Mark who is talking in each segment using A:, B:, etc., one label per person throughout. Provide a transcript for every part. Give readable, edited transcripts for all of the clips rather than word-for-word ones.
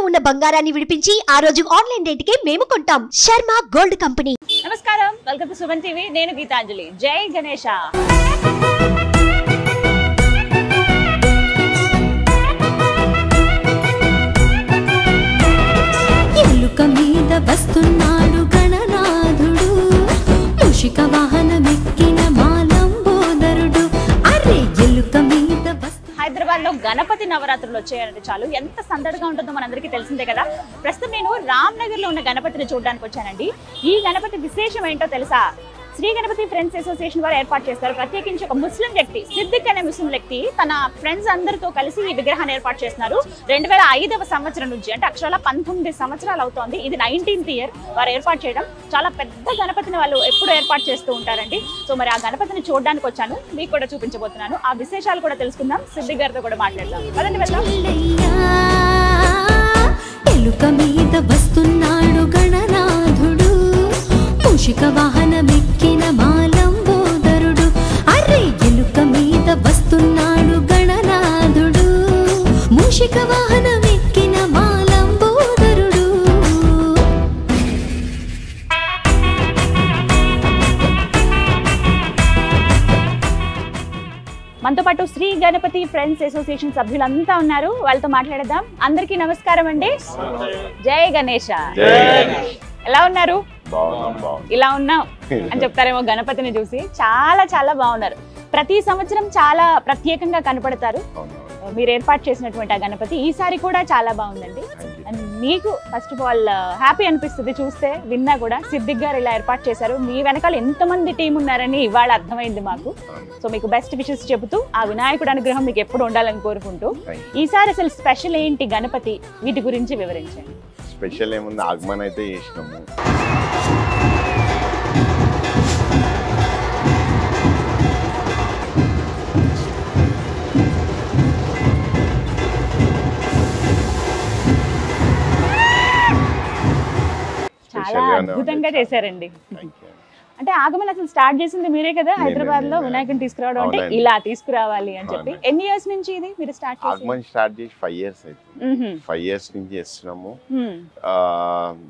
A: ఉన్న బంగారాన్ని విడిపించి ఆ రోజు ఆన్లైన్ రేటుకే మేము కొంటాం. Sharma gold company.
B: నమస్కారం, వెల్కమ్ టు సుమన్ టీవీ. నేను గీతాంజలి. జై గణేష.
C: ఎలుక మీద వస్తున్నాడు గణనాథుడు, మూషిక వాహనమెక్కిన మాలంబోదరుడు. అరే ఎలుక మీద
B: హైదరాబాద్ లో గణపతి నవరాత్రులు వచ్చాయంటే చాలు ఎంత సందడిగా ఉంటుందో మనందరికీ తెలిసిందే కదా. ప్రస్తుతం నేను రామ్నగర్ లో ఉన్న గణపతిని చూడడానికి వచ్చానండి. ఈ గణపతి విశేషం ఏంటో తెలుసా? శ్రీ గణపతి ఫ్రెండ్స్ అసోసియేషన్ వారు ఏర్పాటు చేస్తారు. ప్రత్యేకించి ఒక ముస్లిం వ్యక్తి, సిద్దిక్ అనే ముస్లిం వ్యక్తి తన ఫ్రెండ్స్ అందరితో కలిసి ఈ విగ్రహాన్ని ఏర్పాటు చేస్తున్నారు. 2005వ సంవత్సరం నుంచి, అంటే అక్షరాల 19 సంవత్సరాలు అవుతోంది. ఇది 19th ఇయర్ వారు ఏర్పాటు చేయడం. చాలా పెద్ద గణపతిని వాళ్ళు ఎప్పుడు ఏర్పాటు చేస్తూ ఉంటారండి. సో మరి ఆ గణపతిని చూడడానికి వచ్చాను, మీకు కూడా చూపించబోతున్నాను. ఆ విశేషాలు కూడా తెలుసుకుందాం, సిద్దిక్ గారితో కూడా మాట్లాడదాం. పదండి వెళ్దాం.
C: ఎలుక మీద వస్తున్నాడు గణనాథుడు, మూషిక వాహనమెక్కిన మాలంబోదరుడు. అరే ఎలుక మీద వస్తున్నాడు గణనాథుడు, మూషిక వాహనమెక్కిన మాలంబోదరుడు.
B: మనతో పాటు శ్రీ గణపతి ఫ్రెండ్స్ అసోసియేషన్ సభ్యులంతా ఉన్నారు, వాళ్ళతో మాట్లాడదాం. అందరికీ నమస్కారం అండి. జై గణేష. ఎలా ఉన్నారు? ఇలా ఉన్నాం అని చెప్తారేమో గణపతిని చూసి. చాలా చాలా బాగున్నారు. ప్రతి సంవత్సరం చాలా ప్రత్యేకంగా కనపడతారు. మీరు ఏర్పాటు చేసినటువంటి ఆ గణపతి ఈసారి కూడా చాలా బాగుందండి. అండ్ మీకు ఫస్ట్ ఆఫ్ ఆల్ హ్యాపీ అనిపిస్తుంది చూస్తే, విన్నా కూడా. సిద్దిక్ గారు ఇలా ఏర్పాటు చేశారు, మీ వెనకాల ఎంతమంది టీం ఉన్నారని ఇవాళ అర్థమైంది మాకు. సో మీకు బెస్ట్ విషెస్ చెబుతూ ఆ వినాయకుడు అనుగ్రహం మీకు ఎప్పుడు ఉండాలని కోరుకుంటూ, ఈసారి అసలు స్పెషల్ ఏంటి గణపతి, వీటి గురించి వివరించండి.
D: స్పెషల్ ఏముంది, ఆగమన్ అయితే చేసినాము.
B: చాలా అద్భుతంగా చేశారండి. అంటే ఆగమన్ అసలు స్టార్ట్ చేసింది మీరే కదా, హైదరాబాద్ లో వినాయకుని తీసుకురావడం. అంటే ఇలా తీసుకురావాలి అని చెప్పి. ఎన్ని ఇయర్స్ నుంచి ఇది మీరు స్టార్ట్ చేశారు?
D: ఆగమన్ స్టార్ట్ చేసి 5 years అవుతుంది. 5 years నుంచి చేస్తున్నాము.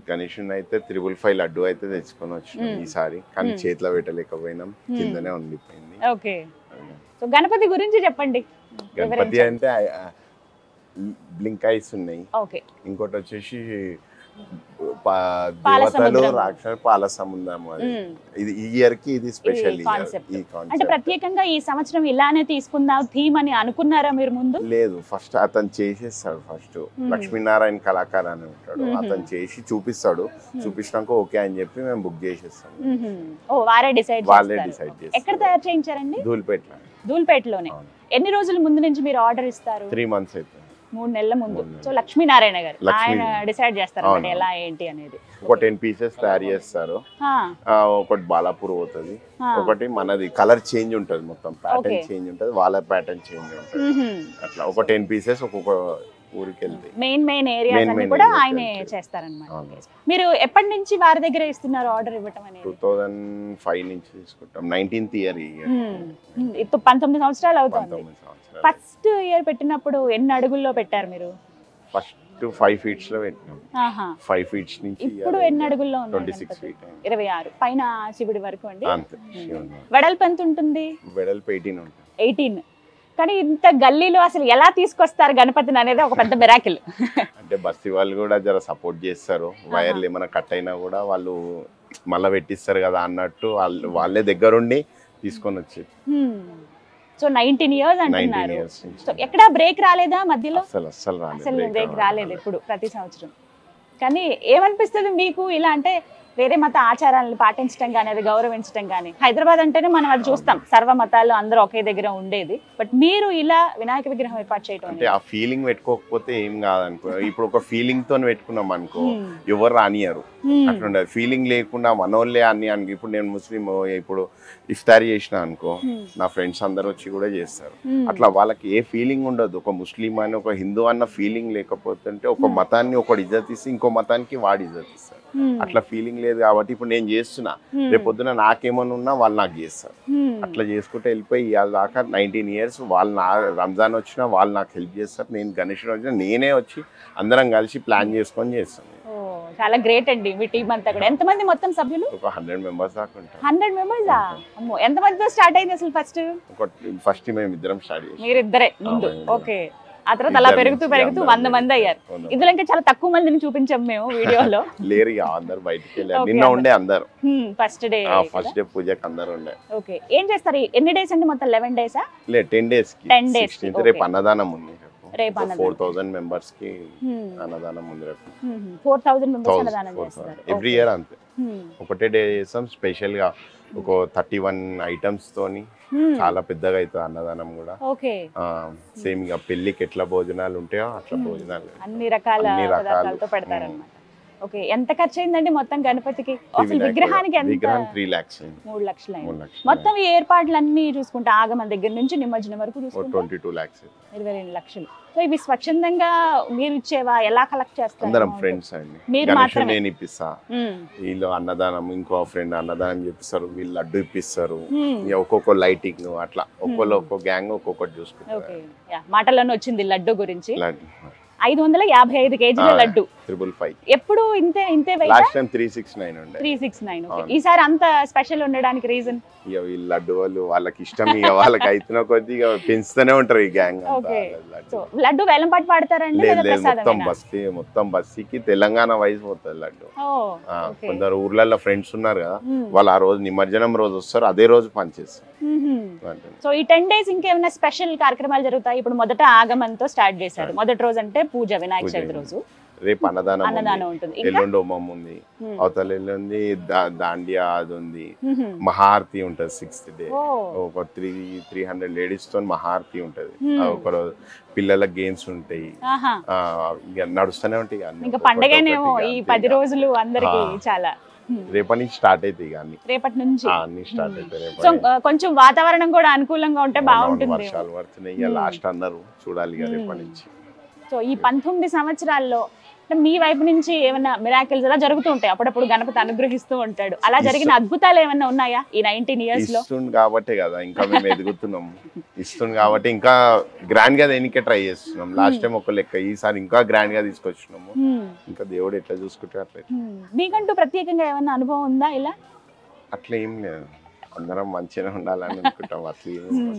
D: గణేషుని అయితే 555 లడ్డు అయితే తెచ్చుకొని వచ్చినాం ఈసారి. కానీ చేతిలో పెట్టలేకపోయినాం, కిందనే ఉండిపోయింది.
B: ఓకే, సో గణపతి గురించి చెప్పండి.
D: గణపతి అంటే బ్లింక్ ఐస్ ఉన్నాయి.
B: ఓకే,
D: ఇంకోటి వచ్చేసి దేవతలు రాక్షస పాల సముద్రం. ఇది ఈ ఇయర్ కి ఇది స్పెషల్
B: కాన్సెప్ట్. అంటే ప్రత్యేకంగా ఈ సంవత్సరం ఇలానే తీసుకుందాం థీమ్ అని అనుకున్నారా మీరు ముందు?
D: లేదు, ఫస్ట్ అతను చేసేస్తాడు. ఫస్ట్ లక్ష్మీనారాయణ కళాకారు అని ఉంటాడు, అతను చేసి చూపిస్తాడు. చూపించినాక ఓకే అని చెప్పి మేము బుక్ చేసేస్తాం.
B: వాళ్ళే డిసైడ్
D: చేస్తారు.
B: ఎక్కడ తయారు చేయించారండి? ధూల్పేటలోనే. ఎన్ని రోజుల ముందు నుంచి మీరు ఆర్డర్ ఇస్తారు?
D: 3 months అయితే.
B: 3 నెలల ముందు. సో లక్ష్మీనారాయణ గారు ఆయన డిసైడ్ చేస్తారు ఎలా ఏంటి అనేది.
D: ఒక 10 pieces తయారు చేస్తారు. ఒకటి బాలాపూర్ పోతుంది, ఒకటి మనది. కలర్ చేంజ్ ఉంటది, మొత్తం ప్యాటర్న్ చేంజ్ ఉంటది, వాళ్ళ ప్యాటర్న్ చేంజ్ ఉంటది. అట్లా ఒక 10 pieces ఒక్కొక్క ఊరికి వెళ్తాయి.
B: మెయిన్ ఏరియాస్ అన్ని కూడా ఆయనే చేస్తారన్నమాట. మీరు ఎప్పటి నుంచి వారి దగ్గర ఇస్తున్నారు ఆర్డర్ ఇవ్వటం అనేది?
D: 2005 నుంచి తీసుకుంటాం. 19th year.
B: 19 సంవత్సరాలు అవుతుంది. ఫస్ట్ ఇయర్ పెట్టినప్పుడు ఎన్ని అడుగుల్లో పెట్టారు మీరు?
D: ఫస్ట్ 5 feet లో పెట్టినాం. 5 feet నుంచి
B: ఇప్పుడు ఎన్ని అడుగుల్లో ఉంది?
D: 26 feet.
B: 26 పైన శివుడి వరకు అండి. వెడల్పు ఎంత ఉంటుంది?
D: వెడల్పు 18 ఉంటుంది.
B: 18. కానీ ఇంత గల్లీలో అసలు ఎలా తీసుకొస్తారు గణపతిని అనేది ఒక పెద్ద మిరాకిల్.
D: అంటే బస్తీ వాళ్ళు కూడా జర సపోర్ట్ చేస్తారు. వైర్లు ఏమైనా కట్ అయినా కూడా వాళ్ళు మళ్ళీ పెట్టిస్తారు కదా అన్నట్టు వాళ్ళే దగ్గరుండి తీసుకొని వచ్చేది.
B: సో 19 years అంటున్నారు. సో ఎక్కడ బ్రేక్ రాలేదా మధ్యలో?
D: అసలు
B: బ్రేక్ రాలేదు ఇప్పుడు, ప్రతి సంవత్సరం. కానీ ఏమనిపిస్తుంది మీకు ఇలా అంటే వేరే మత ఆచారాలను పాటించడం కానీ, అది గౌరవించడం కానీ? హైదరాబాద్ అంటేనే మనం అది చూస్తాం, సర్వ మతాలు అందరూ ఒకే దగ్గర ఉండేది. బట్ మీరు ఇలా వినాయక విగ్రహం ఏర్పాటు చేయడం
D: అంటే ఆ ఫీలింగ్ పెట్టుకోకపోతే ఏం కాదనుకో. ఇప్పుడు ఒక ఫీలింగ్ తో పెట్టుకున్నాం అనుకో, ఎవరు రానియరు. అట్లుండదు. ఫీలింగ్ లేకుండా మనోళ్ళే అన్ని అనుకో. ఇప్పుడు నేను ముస్లిం, ఇప్పుడు ఇఫ్తార్ చేసిన అనుకో, నా ఫ్రెండ్స్ అందరు వచ్చి కూడా చేస్తారు. అట్లా వాళ్ళకి ఏ ఫీలింగ్ ఉండదు. ఒక ముస్లిం అని, ఒక హిందూ అన్న ఫీలింగ్ లేకపోతే, ఒక మతాన్ని ఒకటి ఇజ్జత్ ఇస్తే ఇంకో మతానికి వాడు ఇజ్జత్ ఇస్తాడు. అట్లా ఫీలింగ్ జరిగేది కాబట్టి ఇప్పుడు నేను చేస్తున్నా, రేపు పొద్దున నాకేమన్నా ఉన్నా వాళ్ళు నాకు చేస్తారు. అట్లా చేసుకుంటూ వెళ్ళిపోయి ఇవాళ దాకా 19 years వాళ్ళు నా రంజాన్ వచ్చినా వాళ్ళు నాకు హెల్ప్ చేస్తారు, నేను గణేష్ వచ్చినా నేనే వచ్చి అందరం కలిసి ప్లాన్ చేసుకొని చేస్తాను.
B: చాలా గ్రేట్ అండి మీ టీం అంతా కూడా. ఎంతమంది మొత్తం సభ్యులు?
D: ఒక 100 members దాకా ఉంటారు.
B: 100 members? అమ్మో, ఎంత మందితో స్టార్ట్ అయింది అసలు
D: ఫస్ట్ మేము ఇద్దరం స్టార్ట్ చేసాం.
B: మీరిద్దరే ముందు? ఓకే. ఆ తర్వాత అలా పెరుగుతూ 100 మంది అయ్యారు. ఇందులో ఇంకా చాలా తక్కువ మందిని చూపించాం మేము వీడియోలో.
D: లేరు అందరు బయటికి వెళ్ళారు. నిన్న ఉండే అందరు
B: ఫస్ట్ డే
D: పూజకి అందరు ఉండే.
B: ఓకే. ఏం చేస్తారు? ఎన్ని డేస్ అండి మొత్తం? 11 days?
D: లే 10 days.
B: 10 days.
D: రేపు అన్నదానం ఉంది.
B: రేపు
D: 4000 members కి అన్నదానం ఉంది. రేపు
B: 4000 members అన్నదానం చేస్తారు.
D: ఎవ్రీ ఇయర్ అంతే. ఒకటే డే చేస్తాం స్పెషల్ గా. ఒక 31 items తోని చాలా పెద్దగా అవుతుంది అన్నదానం కూడా. సేమ్ ఇక పెళ్లికి ఎట్లా భోజనాలు ఉంటాయో అట్లా భోజనాలు
B: అన్ని రకాల పదార్థాలతో పెడతారన్నమాట. ఓకే. ఎంత ఖర్చు అయిందండి మొత్తం గణపతికి? అసలు విగ్రహానికి ఎంత?
D: 3 lakhs.
B: 3 లక్షలు అయింది. మొత్తం ఈ ఏర్పాట్లు అన్ని చూసుకుంటే ఆగమన దగ్గర నుంచి నిమజ్జనం వరకు చూసుకుంటే
D: 22 lakhs.
B: 22 లక్షలు. సో ఇవి స్వచ్ఛందంగా మీరు ఇచ్చేవా? ఎలా కలెక్ట్ చేస్తారు?
D: అందరం ఫ్రెండ్స్ అండి.
B: మీరు మాత్రమే?
D: నేను ఇప్పిస్తా, వీళ్ళు అన్నదానం, ఇంకో ఫ్రెండ్ అన్నదానం చెప్పిస్తారు, వీళ్ళు లడ్డు ఇప్పిస్తారు, ఒక్కొక్క లైటింగ్ అట్లా ఒక్కొక్క గ్యాంగ్ ఒక్కొక్కటి చూసుకుంటారు.
B: మాటల్లోనే వచ్చింది లడ్డు గురించి. 555 kg లడ్డు
D: 555.
B: ఎప్పుడు ఇంతే
D: లాస్ట్ టైం 369 ఉండే.
B: 369. ఈసారి అంత స్పెషల్ ఉండడానికి రీజన్?
D: ఇక వీళ్ళు లడ్డు వాళ్ళు వాళ్ళకి ఇష్టం, ఇక వాళ్ళకి అయితున్న కొద్ది ఇక పెంచుతూనే ఉంటారు ఈ గ్యాంగ్.
B: లడ్డు వేలం పాటు పాడతారండి?
D: మొత్తం బస్సీకి తెలంగాణ వైజ్ పోతుంది లడ్డు. కొందరు ఊర్లలో ఫ్రెండ్స్ ఉన్నారు కదా, వాళ్ళు ఆ రోజు నిమజ్జనం రోజు వస్తారు, అదే రోజు పనిచేస్తారు.
B: సో ఈ 10 days ఇంకేమైనా స్పెషల్ కార్యక్రమాలు జరుగుతాయి? ఇప్పుడు మొదట ఆగమంతో స్టార్ట్ చేశారు. మొదటి రోజు అంటే పూజ, వినాయక చవితి రోజు.
D: రేపు అన్నదానం ఉంటుంది. ఎల్లుండి హోమం ఉంది. అవతల ఎల్లుండి దాండియా అది ఉంది. మహారతి ఉంటది 6th day. ఒక 300 ladies తో మహారతి ఉంటది. ఒక రోజు పిల్లల గేమ్స్ ఉంటాయి, నడుస్తూనే ఉంటాయి.
B: ఇంకా పండగనేమో ఈ 10 రోజులు అందరికి చాలా.
D: రేపటి నుంచి స్టార్ట్ అవుతాయి అన్ని.
B: రేపటి నుంచి
D: అన్ని స్టార్ట్ అవుతాయి.
B: సో కొంచెం వాతావరణం కూడా అనుకూలంగా ఉంటే బాగుంటుంది.
D: వర్షాలు పడుతున్నాయి లాస్ట్ అన్నారు, చూడాలి రేపటి నుంచి.
B: సో ఈ 19 సంవత్సరాల్లో మీ వైపు నుంచి ఏమైనా మిరాకిల్స్ అలా జరుగుతూ ఉంటాయి? అప్పుడప్పుడు గణపతి అనుగ్రహిస్తూ ఉంటాడు. అలా జరిగిన అద్భుతాలు ఏమైనా ఉన్నాయా ఈ 19 years లో?
D: ఇస్తుంది కాబట్టే కదా ఇంకా మేము ఎదుగుతున్నాము. ఇస్తుంది కాబట్టి ఇంకా గ్రాండ్ గా దేనికే ట్రై చేస్తున్నాం. లాస్ట్ టైం ఒక లెక్క, ఈసారి ఇంకా గ్రాండ్ గా తీసుకొచ్చినాము. ఇంకా దేవుడు ఎట్లా చూసుకుంటే అట్లా.
B: మీకంటూ ప్రత్యేకంగా ఏమైనా అనుభవం ఉందా ఇలా?
D: అట్లా ఏం లేదు, అందరం మంచిగా ఉండాలని అనుకుంటాం. అట్లా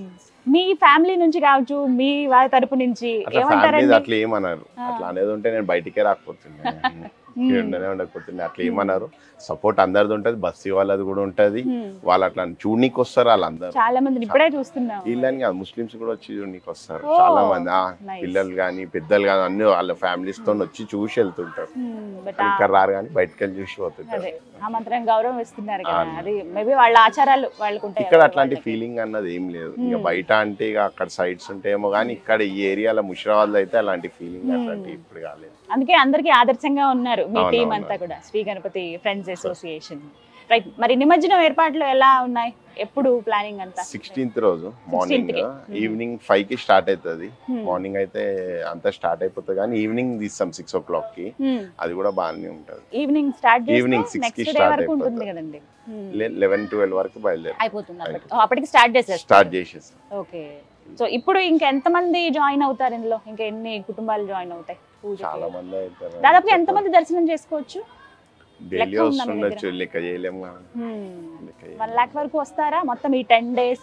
B: మీ ఫ్యామిలీ నుంచి కావచ్చు, మీ వారి తరపు నుంచి ఏమంటారండి?
D: అట్లా ఏమన్నారు, అట్లా అనేది ఉంటే నేను బయటికే రాకపోతుండే, ఉండకపోతుండే. అట్లా ఏమన్నారు, సపోర్ట్ అందరిది ఉంటది, బస్సీ వాళ్ళది కూడా ఉంటది. వాళ్ళు అట్లా చూడనీకి వస్తారు. వాళ్ళందరూ
B: చాలా మంది ఇప్పుడే చూస్తున్నాం.
D: వీళ్ళని కాదు, ముస్లిమ్స్ కూడా వచ్చి చూడనీకి వస్తారు చాలా మంది. పిల్లలు గానీ పెద్దలు గానీ అన్ని వాళ్ళ ఫ్యామిలీస్ తో వచ్చి చూసి వెళ్తుంటారు. ఇక్కడ రారు కానీ బయటకు వెళ్ళి చూసి పోతుంటారు.
B: గౌరవం ఇస్తున్నారు కదా, అది మేబీ వాళ్ళ ఆచారాలు వాళ్ళకు ఉంటాయి.
D: ఇక్కడ అట్లాంటి ఫీలింగ్ అన్నది ఏం లేదు. ఇక బయట అంటే ఇక అక్కడ సైడ్స్ ఉంటాయేమో కానీ ఇక్కడ ఈ ఏరియాలో ముషిరాబాద్ లో అయితే అలాంటి ఫీలింగ్ అట్లాంటి ఇప్పుడు కాలేదు.
B: అందుకే అందరికీ ఆదర్శంగా ఉన్నారు మీ టీం అంతా కూడా, Shri Ganapati friends association. Right. మరి నిమజ్జనం ఏర్పాట్లు ఎలా ఉన్నాయి? ఎప్పుడు ప్లానింగ్ అంతా?
D: 16th రోజు మార్నింగ్, ఈవినింగ్ 5 కి స్టార్ట్ అవుతుంది. మార్నింగ్ అయితే అంతా స్టార్ట్ అయిపోతుంది కానీ ఈవినింగ్ తీస్తాం 6 o'clock కి. అది కూడా బాగానే ఉంటుంది.
B: ఈవినింగ్ స్టార్ట్ చేస్తే
D: ఈవినింగ్ 6 కి స్టార్ట్
B: అయిపోతుంది కదండి.
D: 11-12 వరకు బయలుదేరి
B: అయిపోతుంది. అప్పటికి స్టార్ట్ చేసేస్తాం. ఓకే. సో ఇప్పుడు ఇంకా ఎంత మంది జాయిన్ అవుతారు ఇందులో? ఇంకా ఎన్ని కుటుంబాలు జాయిన్ అవుతాయి?
D: చాలా మంది అవుతారు.
B: దాదాపు ఎంత మంది దర్శనం చేసుకోవచ్చు?
D: డైలీ వస్తుండొచ్చు, లెక్క చేయలేము.
B: 1 lakh వరకు వస్తారా మొత్తం ఈ 10 days?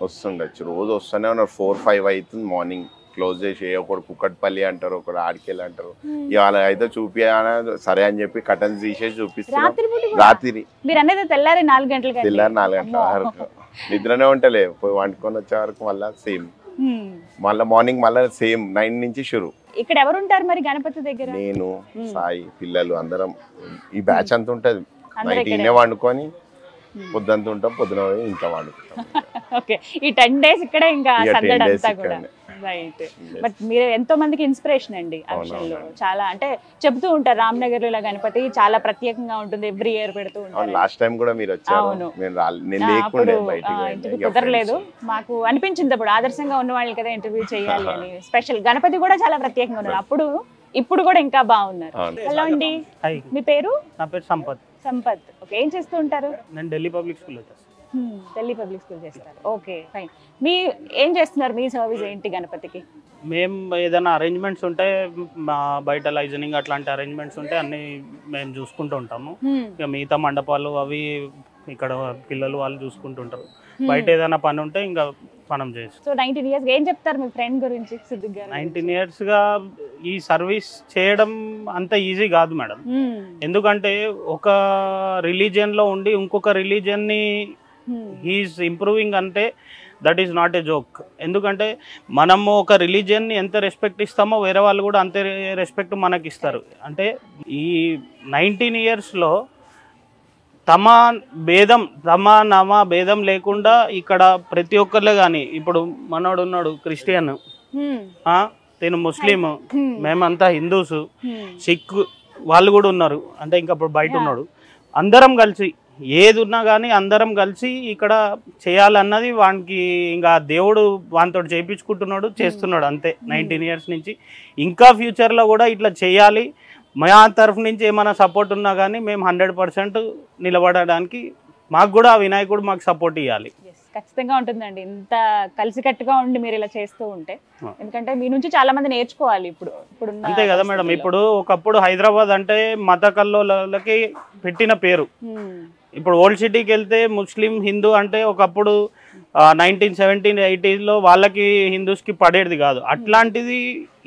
D: వస్తుండొచ్చు, రోజు వస్తూనే ఉన్నారు. 4-5 అవుతుంది మార్నింగ్ క్లోజ్ చేసి. ఒకడు కుక్కట్పల్లి అంటారు, ఒకడు ఆడికెళ్ళి అంటారు. ఇవాళ అయితే చూపియాల సరే అని చెప్పి కటన్స్ తీసేసి చూపిస్తారు. రాత్రి
B: మీరు అనేది తెల్లారి 4 గంటలకి,
D: తెల్లారి 4 గంటల వరకు నిద్రనే ఉంటలే. పోయి వండుకొని వచ్చే వరకు మళ్ళా సేమ్, మళ్ళీ మార్నింగ్ మళ్ళీ సేమ్ 9 నుంచి షురు.
B: ఇక్కడ ఎవరు ఉంటారు మరి గణపతి దగ్గర?
D: నేను, సాయి, పిల్లలు అందరం. ఈ బ్యాచ్ అంతా ఉంటది. నైట్ ఇన్నే వండుకొని పొద్దుంతా ఉంటాం, పొద్దున ఇంట్లో వండుకుంటాం.
B: ఓకే. ఈ 10 days ఇక్కడ ఇంకా సందడంతా కూడా. రైట్. బట్ మీరు ఎంతో మందికి ఇన్స్పిరేషన్ అండి ఆ విషయంలో. చాలా అంటే చెప్తూ ఉంటారు రామ్నగర్ లో గణపతి చాలా ప్రత్యేకంగా ఉంటుంది, ఎవ్రీ ఇయర్ పెడుతూ ఉంటారు.
D: లాస్ట్ టైం కూడా మీరు వచ్చారు, నేను లేకుండే బయటికి
B: కుదరలేదు. మాకు అనిపించింది అప్పుడు ఆదర్శంగా ఉన్న వాళ్ళు కదా ఇంటర్వ్యూ చేయాలి అని. స్పెషల్ గణపతి కూడా చాలా ప్రత్యేకంగా ఉన్నారు. అప్పుడు ఇప్పుడు కూడా ఇంకా బాగున్నారు.
D: అవును.
B: హలో అండి,
E: హాయ్,
B: మీ పేరు?
E: నా పేరు సంపత్.
B: సంపత్. ఓకే, ఏం చేస్తూ ఉంటారు?
E: నేను ఢిల్లీ పబ్లిక్ స్కూల్లో చేస్తాను.
B: ఢిల్లీ పబ్లిక్ స్కూల్ చేస్తారు. Okay fine. మీ ఏం చేస్తున్నారు? మీ సర్వీస్ ఏంటి గణపతికి?
E: మేము ఏదైనా అరేంజ్మెంట్స్ ఉంటే మా బయట లైజనింగ్ అట్లాంటి అరేంజ్మెంట్స్ ఉంటే అన్నీ మేము చూసుకుంటూ ఉంటాము. ఇక మిగతా మండపాలు అవి ఇక్కడ పిల్లలు వాళ్ళు చూసుకుంటుంటారు. బయట ఏదైనా పని ఉంటే ఇంకా మనం చేస్తాం.
B: సో 19 years ఏం చెప్తారు మీ ఫ్రెండ్ గురించి, సిద్దిక్ గారు?
E: 19 yearsగా ఈ సర్వీస్ చేయడం అంత ఈజీ కాదు మేడం. ఎందుకంటే ఒక రిలీజియన్లో ఉండి ఇంకొక రిలీజియన్ని హీఈస్ ఇంప్రూవింగ్ అంటే that is not a joke. ఎందుకంటే మనము ఒక రిలీజియన్ని ఎంత రెస్పెక్ట్ ఇస్తామో వేరే వాళ్ళు కూడా అంతే రెస్పెక్ట్ మనకి ఇస్తారు. అంటే ఈ 19 yearsలో నమ భేదం లేకుండా ఇక్కడ ప్రతి ఒక్కరిలో కానీ, ఇప్పుడు మనోడు ఉన్నాడు క్రిస్టియన్, నేను ముస్లిం, మేమంతా హిందూస్, సిక్ వాళ్ళు కూడా ఉన్నారు, అంటే ఇంకా ఇప్పుడు బయట ఉన్నాడు. అందరం కలిసి ఏది ఉన్నా కానీ అందరం కలిసి ఇక్కడ చేయాలన్నది వానికి ఇంకా దేవుడు వానితో చేయించుకుంటున్నాడు, చేస్తున్నాడు అంతే 19 years నుంచి. ఇంకా ఫ్యూచర్లో కూడా ఇట్లా చేయాలి. మా తరఫు నుంచి ఏమైనా సపోర్ట్ ఉన్నా కానీ మేము 100% నిలబడడానికి మాకు కూడా వినాయకుడు మాకు సపోర్ట్ ఇవ్వాలి.
B: ఖచ్చితంగా ఉంటుందండి, ఇంత కలిసికట్టుగా ఉండి మీరు ఇలా చేస్తూ ఉంటే. ఎందుకంటే మీ నుంచి చాలా మంది నేర్చుకోవాలి ఇప్పుడు.
E: అంతే కదా మేడం. ఇప్పుడు ఒకప్పుడు హైదరాబాద్ అంటే మత కల్లోలకి పెట్టిన పేరు. ఇప్పుడు ఓల్డ్ సిటీకి వెళ్తే ముస్లిం హిందూ అంటే ఒకప్పుడు 1970s 80s వాళ్ళకి హిందూస్కి పడేది కాదు. అట్లాంటిది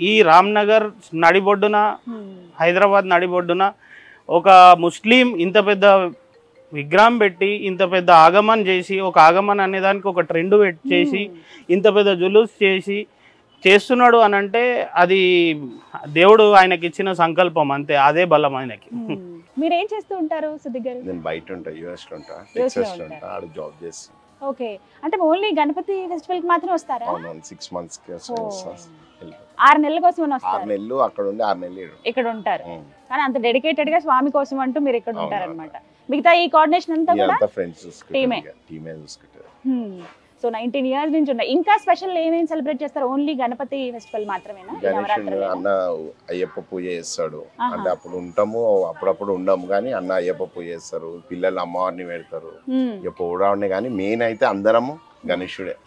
E: ఈ రామ్నగర్ నడిబొడ్డున, హైదరాబాద్ నడిబొడ్డున ఒక ముస్లిం ఇంత పెద్ద విగ్రహం పెట్టి ఇంత పెద్ద ఆగమన్ చేసి, ఒక ఆగమన్ అనేదానికి ఒక ట్రెండ్ చేసి ఇంత పెద్ద జులూస్ చేస్తున్నాడు అని అంటే అది దేవుడు ఆయనకి ఇచ్చిన సంకల్పం అంతే. అదే బలం ఆయనకి.
B: మీరు ఏం చేస్తూ ఉంటారు సిద్దిక్ గారు?
D: నేను బయట ఉంటా, యూఎస్ లో ఉంటా, టెక్సాస్ లో ఉంటా, ఆడ జాబ్ చేస్తాను.
B: ఓకే, అంటే ఓన్లీ గణపతి ఫెస్టివల్ కి మాత్రం వస్తారా?
D: అవును, 6 months
B: 6 నెలల కోసం వస్తారు.
D: 6 నెలలు అక్కడ ఉండి 6 నెలలు
B: ఇక్కడ ఉంటారు. కానీ అంత డెడికేటెడ్ గా స్వామి కోసం అంటూ మీరు ఇక్కడ ఉంటారు అనమాట. మిగతా ఈ కోఆర్డినేషన్ అంతా కూడా
D: ఫ్రెండ్స్
B: టీమే
D: చూసుకుంటారు.
B: సో 19 years నుంచి ఉన్నాయి. ఇంకా స్పెషల్ ఏమేమి సెలబ్రేట్ చేస్తారు? ఓన్లీ గణపతి ఫెస్టివల్ మాత్రమేనా?
D: గణేశుడు అన్న అయ్యప్ప పూజ చేస్తాడు. అంటే అప్పుడు ఉంటాము, అప్పుడప్పుడు ఉండము, కానీ అన్న అయ్యప్ప పూజ చేస్తారు, పిల్లలు అమ్మవారిని పెడతారు. ఇక పౌడాన్ని కానీ మెయిన్ అయితే అందరము గణేశుడే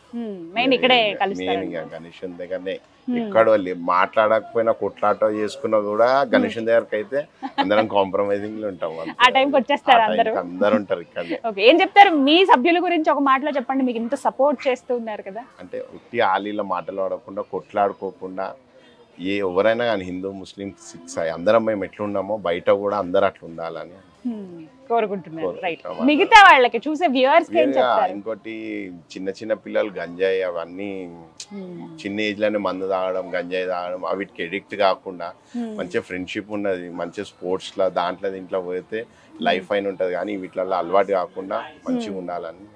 B: మెయిన్. ఇక్కడే కలుస్తారు.
D: గణేశుని దగ్గరనే ఎక్కడ మాట్లాడకపోయినా కొట్లాట చేసుకున్నా కూడా గణేశుని దగ్గరకు అయితే అందరం కాంప్రమైజింగ్ లో ఉంటాం.
B: ఆ టైంకి వచ్చేస్తారు అందరూ
D: ఉంటారు ఇక్కడ.
B: ఏం చెప్తారు మీ సభ్యుల గురించి? ఒక మాటలో చెప్పండి, మీకు ఇంత సపోర్ట్ చేస్తూ ఉన్నారు కదా.
D: అంటే ఉట్టి ఆలీల మాటలు ఆడకుండా, కొట్లాడుకోకుండా, ఎవరైనా కానీ హిందూ ముస్లిం సిక్స్ అందరం మేము ఎట్లున్నామో బయట కూడా అందరు అట్లా ఉండాలని
B: కోరుకుంటున్నారు. రైట్, మిగతా వాళ్ళకి చూసే వ్యూవర్స్ కి ఏం చెప్తారు?
D: ఇంకోటి చిన్న చిన్న పిల్లలు గంజాయి అవన్నీ చిన్న ఏజ్ లోనే మందు తాగడం, గంజాయి తాగడం, వీటికి ఎడిక్ట్ కాకుండా మంచిగా ఫ్రెండ్షిప్ ఉన్నది, మంచిగా స్పోర్ట్స్ లా దాంట్లో దీంట్లో పోతే లైఫ్ అయిన ఉంటది, కానీ వీటిలో అలవాటు కాకుండా మంచిగా ఉండాలని.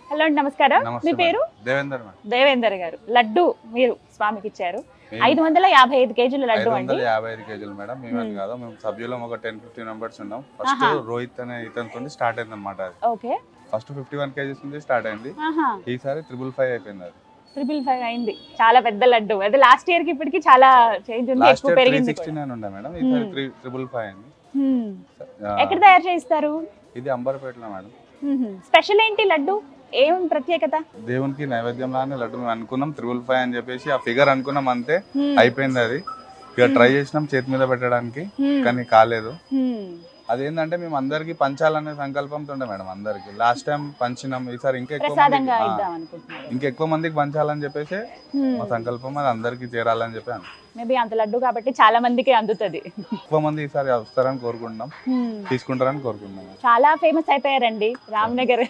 B: హలో అండి, నమస్కారం. మీ పేరు? దేవేందర్ గారు. లడ్డు మీరు స్వామికి ఇచ్చారు. 555 kg లడ్డు అండి.
F: 555 kg మేడం. మేమేం కాదు, మేము సభ్యులం ఒక 10-15 మెంబర్స్ ఉన్నాం. ఫస్ట్ రోహిత్ అనే ఇతనితో స్టార్ట్ అయింది అనమాట.
B: ఓకే,
F: ఫస్ట్ 51 kgs నుంచి స్టార్ట్ అయింది. ఈసారి 555 అయిపోయింది. అది
B: 555 అయింది. చాలా పెద్ద లడ్డు. అదే లాస్ట్ ఇయర్ కి ఇప్పటికి చాలా చేంజ్ ఉంది, ఎక్కువ పెరిగింది.
F: 369 ఉండే మేడం, ఈసారి 555 అయింది.
B: ఎక్కడ తయారు చేస్తారు?
F: ఇది అంబర్పేటలో మేడం.
B: స్పెషల్ ఏంటి లడ్డు? ఏం ప్రత్యేకత?
F: దేవునికి నైవేద్యం లానే లడ్డు మేము అనుకున్నాం 555 అని చెప్పేసి ఆ ఫిగర్ అనుకున్నాం, అంతే అయిపోయింది. అది ఇక ట్రై చేసినాం చేతి మీద పెట్టడానికి, కానీ కాలేదు. అదేంటంటే మేము అందరికి పంచాలనే సంకల్పంతో ఉండే మేడం. అందరికి లాస్ట్ టైం పంచినాం, ఈసారి ఇంకా ఎక్కువ మందికి పంచాలని చెప్పేసి మా సంకల్పం. అది అందరికి చేరాలని చెప్పి
B: మేబీ అంత లడ్డు కాబట్టి చాలా మందికి అందుతుంది.
F: ఎక్కువ మంది ఈసారి వస్తారని కోరుకుంటున్నాం, తీసుకుంటారని కోరుకుంటున్నాం.
B: చాలా ఫేమస్ అయిపోయారండి రామ్నగర్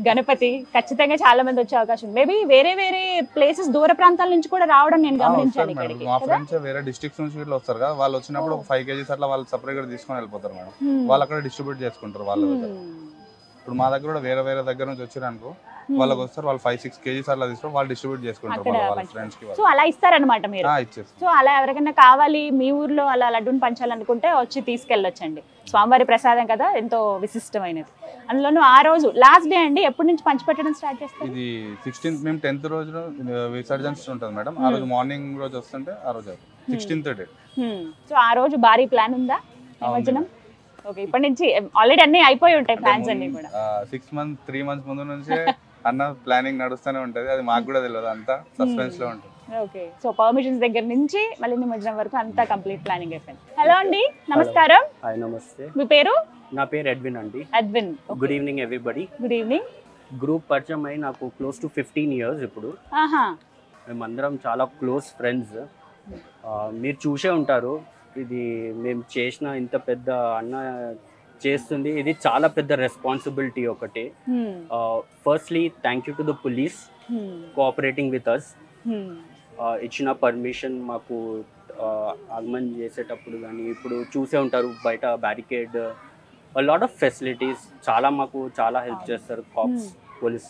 B: గణపతి. ఖచ్చితంగా చాలా మంది వచ్చే అవకాశం. మేబీ వేరే వేరే ప్లేసెస్, దూర ప్రాంతాల నుంచి కూడా రావడం నేను గమనించాను.
F: మా ఫ్రెండ్స్ వేరే డిస్ట్రిక్ట్స్ నుంచి ఇట్లా వస్తారు కదా, వాళ్ళు వచ్చినప్పుడు ఒక 5 kgs అట్లా వాళ్ళు సపరేట్ గా తీసుకొని వెళ్ళిపోతారు మేడం. వాళ్ళు అక్కడ డిస్ట్రిబ్యూట్ చేసుకుంటారు వాళ్ళ దగ్గర. ఇప్పుడు మా దగ్గర కూడా వేరే వేరే దగ్గర నుంచి వచ్చారు అనుకో, వాళ్ళకి వస్తారు, వాళ్ళు 5-6 kgs అట్లా తీసుకొని వాళ్ళు డిస్ట్రిబ్యూట్ చేసుకుంటారు వాళ్ళ ఫ్రెండ్స్ కి.
B: సో అలా ఇస్తారనమాట మీరు? సో అలా ఎవరికైనా కావాలి మీ ఊర్లో అలా లడ్డూని పంచాలనుకుంటే వచ్చి తీసుకెళ్ళొచ్చండి. స్వామివారి ప్రసాదం కదా, ఎంతో విశిష్టమైనది. అందులోనూ ఆ రోజు లాస్ట్ డే అండి. ఎప్పటి నుంచి పంచిపెట్టడం స్టార్ట్ చేస్తారు?
F: ఇది 16th, మేము 10th రోజు విసర్జన్స్ ఉంటుంది మేడం. ఆ రోజు మార్నింగ్ రోజు వస్తుంటే ఆ రోజు 16th డేట్.
B: సో ఆ రోజు భారీ ప్లాన్ ఉందా నిమజ్జనం? ఓకే, ఇప్పటి నుంచి ఆల్రెడీ అన్ని అయిపోయి ఉంటాయి ప్లాన్స్ అన్ని కూడా.
F: 3 months ముందు నుంచే అన్న ప్లానింగ్ నడుస్తూనే ఉంటది, అది మాకు కూడా తెలియదు, అంతా సస్పెన్స్ లో ఉంటుంది.
B: ఓకే, సో పర్మిషన్స్ దగ్గర నుంచి మళ్ళీ నిమజ్జనం వరకు అంతా కంప్లీట్ ప్లానింగ్ అయిపోయింది. హలో అండి, నమస్కారం.
G: హాయ్, నమస్తే.
B: మీ పేరు?
G: నా పేరు ఎడ్విన్ అండి.
B: Edwin.
G: Good evening everybody.
B: Good evening.
G: Group పరిచయం అయి నాకు క్లోజ్ టు 15 years ఇప్పుడు. మేమందరం చాలా క్లోజ్ ఫ్రెండ్స్. మీరు చూసే ఉంటారు, ఇది మేము చేసిన ఇంత పెద్ద అన్న చేస్తుంది, ఇది చాలా పెద్ద రెస్పాన్సిబిలిటీ ఒకటి. Firstly thank you to the police cooperating with us. ఇచ్చిన పర్మిషన్ మాకు ఆగమన్ చేసేటప్పుడు కానీ ఇప్పుడు చూసే ఉంటారు బయట బ్యారికేడ్, లాట్ ఆఫ్ ఫెసిలిటీస్, మాకు చాలా హెల్ప్ చేస్తారు కాప్స్, పోలీస్.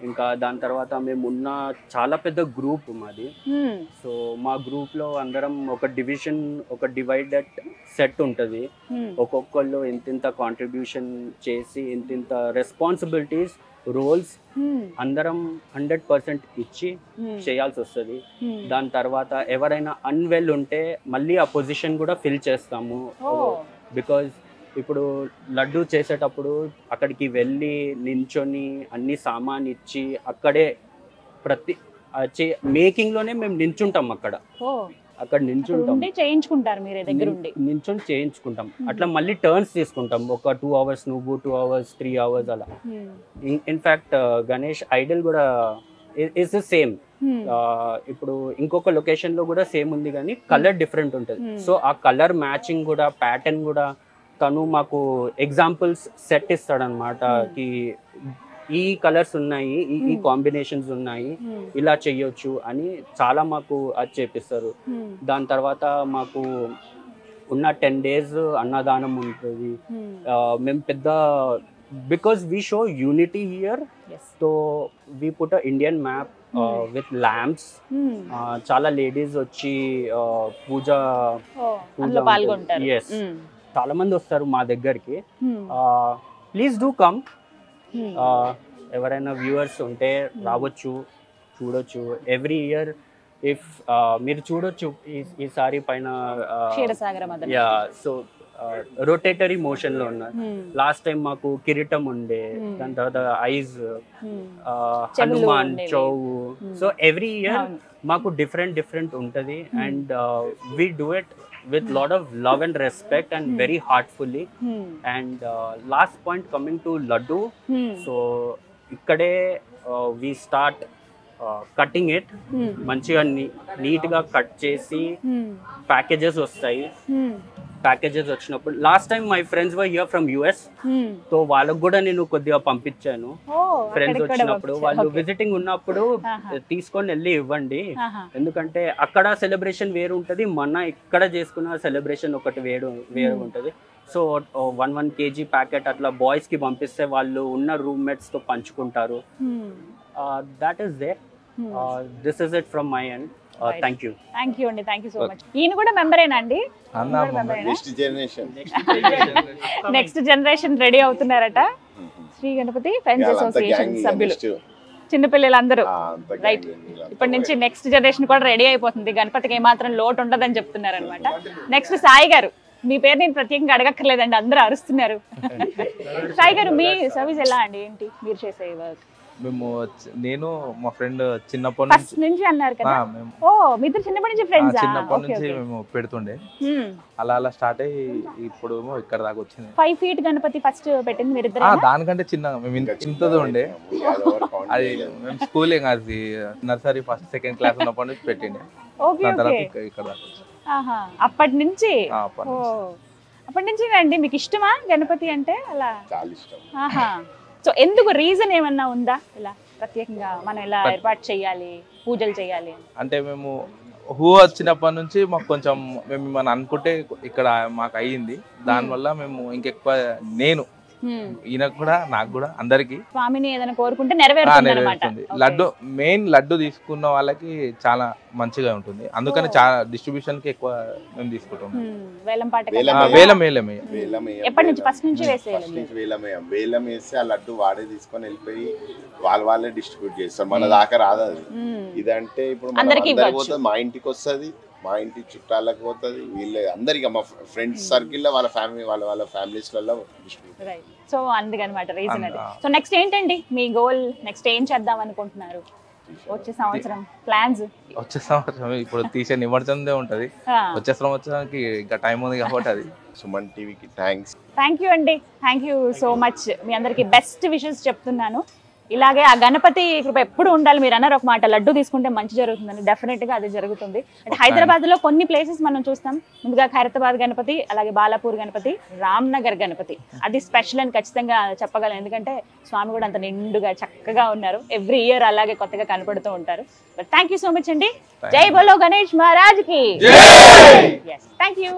G: ఇంకా దాని తర్వాత మేము ఉన్న చాలా పెద్ద గ్రూప్ మాది. సో మా గ్రూప్లో అందరం ఒక డివిజన్, ఒక డివైడెడ్ సెట్ ఉంటుంది. ఒక్కొక్కళ్ళు ఇంతింత కాంట్రిబ్యూషన్ చేసి ఇంతింత రెస్పాన్సిబిలిటీస్, రోల్స్ అందరం 100% ఇచ్చి చేయాల్సి వస్తుంది. దాని తర్వాత ఎవరైనా అన్వెల్ ఉంటే మళ్ళీ ఆ పొజిషన్ కూడా ఫిల్ చేస్తాము. బికాజ్ ఇప్పుడు లడ్డు చేసేటప్పుడు అక్కడికి వెళ్ళి నించొని అన్ని సామాన్ ఇచ్చి అక్కడే ప్రతి మేకింగ్లోనే మేము నించుంటాం, అక్కడ నించుంటాం,
B: చేయించుకుంటారు మీరే దగ్గర ఉండి
G: నించొని చేయించుకుంటాం. అట్లా మళ్ళీ టర్న్స్ తీసుకుంటాం, ఒక 2 hours నువ్వు, 2 hours, 3 hours అలా. ఇన్ఫ్యాక్ట్ గణేష్ ఐడల్ కూడా ఇస్ ద సేమ్. ఇప్పుడు ఇంకొక లొకేషన్ లో కూడా సేమ్ ఉంది కానీ కలర్ డిఫరెంట్ ఉంటుంది. సో ఆ కలర్ మ్యాచింగ్ కూడా, ప్యాటర్న్ కూడా తను మాకు ఎగ్జాంపుల్స్ సెట్ ఇస్తాడనమాట. ఈ కలర్స్ ఉన్నాయి, ఈ కాంబినేషన్స్ ఉన్నాయి, ఇలా చెయ్యొచ్చు అని చాలా మాకు అది చేపిస్తారు. దాని తర్వాత మాకు ఉన్న 10 days అన్నదానం ఉంటుంది. మేము పెద్ద because we show unity here, so we put a Indian map with lamps. చాలా లేడీస్ వచ్చి పూజ
B: పాల్గొంటారు.
G: ఎస్, చాలా మంది వస్తారు మా దగ్గరికి. Please do come. ఎవరైనా వ్యూవర్స్ ఉంటే రావచ్చు, చూడొచ్చు. ఎవ్రీ ఇయర్ ఇఫ్ మీరు చూడొచ్చు, ఈసారి పైన సో రొటేటరీ మోషన్ లో ఉన్నారు. లాస్ట్ టైం మాకు కిరీటం ఉండే, దాని తర్వాత ఐజ్, హనుమాన్, చౌవు. సో ఎవ్రీ ఇయర్ మాకు డిఫరెంట్ ఉంటది. And we do it with lot of love and respect and very heartfully. And last point coming to laddu, so ikkade we start cutting it. మంచిగా నీట్గా కట్ చేసి ప్యాకేజెస్ వస్తాయి. Packages వచ్చినప్పుడు last time my friends were here from US, so వాళ్ళకు కూడా నేను కొద్దిగా పంపించాను. ఫ్రెండ్స్ వచ్చినప్పుడు వాళ్ళు విజిటింగ్ ఉన్నప్పుడు తీసుకొని వెళ్ళి ఇవ్వండి, ఎందుకంటే అక్కడ సెలబ్రేషన్ వేరు ఉంటుంది, మన ఇక్కడ చేసుకున్న సెలబ్రేషన్ ఒకటి వేరు ఉంటుంది. సో 1 kg ప్యాకెట్ అట్లా బాయ్స్ కి పంపిస్తే వాళ్ళు ఉన్న రూమ్మేట్స్ తో పంచుకుంటారు. That is there. This is it from my end. Thank you
B: అండి, థ్యాంక్ యూ సో మచ్. ఈయన కూడా మెంబరేనా అండి? నెక్స్ట్ జనరేషన్ రెడీ అవుతున్నారట శ్రీ గణపతి ఫ్రెండ్స్ అసోసియేషన్ సభ్యులు, చిన్నపిల్లలందరూ. రైట్, ఇప్పటి నుంచి నెక్స్ట్ జనరేషన్ కూడా రెడీ అయిపోతుంది, గణపతికి ఏమాత్రం లోటు ఉండదని చెప్తున్నారు అనమాట. నెక్స్ట్ సాయి గారు, మీ పేరు నేను ప్రత్యేకంగా అడగక్కర్లేదండి, అందరూ అరుస్తున్నారు. సాయి గారు, మీ సర్వీస్ ఎలా అండి, ఏంటి మీరు చేసే వర్క్?
H: నేను మా ఫ్రెండ్ చిన్నప్పటి
B: నుంచి అన్నారు కదా. ఓ, మీ ఇద్దరు చిన్నప్పటి నుంచి ఫ్రెండ్స్?
H: చిన్నప్పటి నుంచి మేము పెడుతుండే, అలా స్టార్ట్ అయ్యి ఇప్పుడు ఇక్కడ దాకా వచ్చింది.
B: 5 feet గణపతి ఫస్ట్ పెట్టింది మీరు ఇద్దరు?
H: దానికంటే చిన్నగా మేము ఇంతది ఉండే, అది మేము స్కూలింగ్, అది నర్సరీ 1st, 2nd class ఉన్నప్పటి నుంచి పెట్టిండే. ఇక్కడ
B: అప్పటి నుంచి? అప్పటి నుంచి అండి. మీకు ఇష్టమా గణపతి అంటే? అలా
D: చాలా ఇష్టం.
B: సో ఎందుకు, రీజన్ ఏమన్నా ఉందా ఇలా ప్రత్యేకంగా మనం ఇలా ఏర్పాటు చేయాలి, పూజలు చేయాలి
H: అంటే? మేము వచ్చినప్పటి నుంచి మాకు కొంచెం మేము మనం అనుకుంటే ఇక్కడ మాకు అయ్యింది, దానివల్ల మేము ఇంకెక్కువ, నేను ఈయనకు కూడా నాకు కూడా అందరికి
B: స్వామిని ఏదైనా కోరుకుంటే నెరవేరుతుంది.
H: లడ్డు మెయిన్ లడ్డు తీసుకున్న వాళ్ళకి చాలా మంచిగా ఉంటుంది, అందుకని చాలా డిస్ట్రిబ్యూషన్ కి ఎక్కువ మేము తీసుకుంటాం.
D: వేలం వేసి ఆ లడ్డు వాడే తీసుకొని వెళ్ళిపోయి వాళ్ళే డిస్ట్రిబ్యూట్ చేస్తారు, మన దాకా రాదు అది. ఇదంటే ఇప్పుడు పోతే మా ఇంటికి వస్తుంది, మా ఇంటి చుట్టాలకు పోతుంది, వీళ్ళే అందరికీ మా ఫ్రెండ్స్ సర్కిల్లో వాళ్ళ ఫ్యామిలీ వాళ్ళ ఫ్యామిలీస్లలో డిస్ట్రిబ్యూట్.
B: రైట్. సో అందుకనమాట రీజన్ అది. సో నెక్స్ట్ ఏంటండి మీ గోల్? నెక్స్ట్ ఏం చేద్దాం అనుకుంటున్నారు వచ్చే సంవత్సరం ప్లాన్స్?
H: వచ్చే సంవత్సరం ఇప్పుడు తీసే నిమజ్జనందే ఉంటది. వచ్చే సంవత్సరానికి ఇంకా టైం ఉంది కాబట్టి అది.
D: సుమన్ టీవీకి థ్యాంక్స్.
B: థ్యాంక్ యూ అండి, థ్యాంక్ యూ సో మచ్. మీ అందరికి బెస్ట్ విషెస్ చెప్తున్నాను. ఇలాగే ఆ గణపతి కృప ఎప్పుడు ఉండాలి. మీరు అన్నారు ఒక మాట, లడ్డు తీసుకుంటే మంచి జరుగుతుందని. డెఫినెట్గా అది జరుగుతుంది. అంటే హైదరాబాద్లో కొన్ని ప్లేసెస్ మనం చూస్తాం. ముందుగా ఖైరతాబాద్ గణపతి, అలాగే బాలాపూర్ గణపతి, రామ్నగర్ గణపతి అది స్పెషల్ అని ఖచ్చితంగా చెప్పగలను. ఎందుకంటే స్వామి కూడా అంత నిండుగా చక్కగా ఉన్నారు. ఎవ్రీ ఇయర్ అలాగే కొత్తగా కనపడుతూ ఉంటారు. But thank you so much అండి. జై బోలో గణేష్ మహారాజ్ కి. Thank you.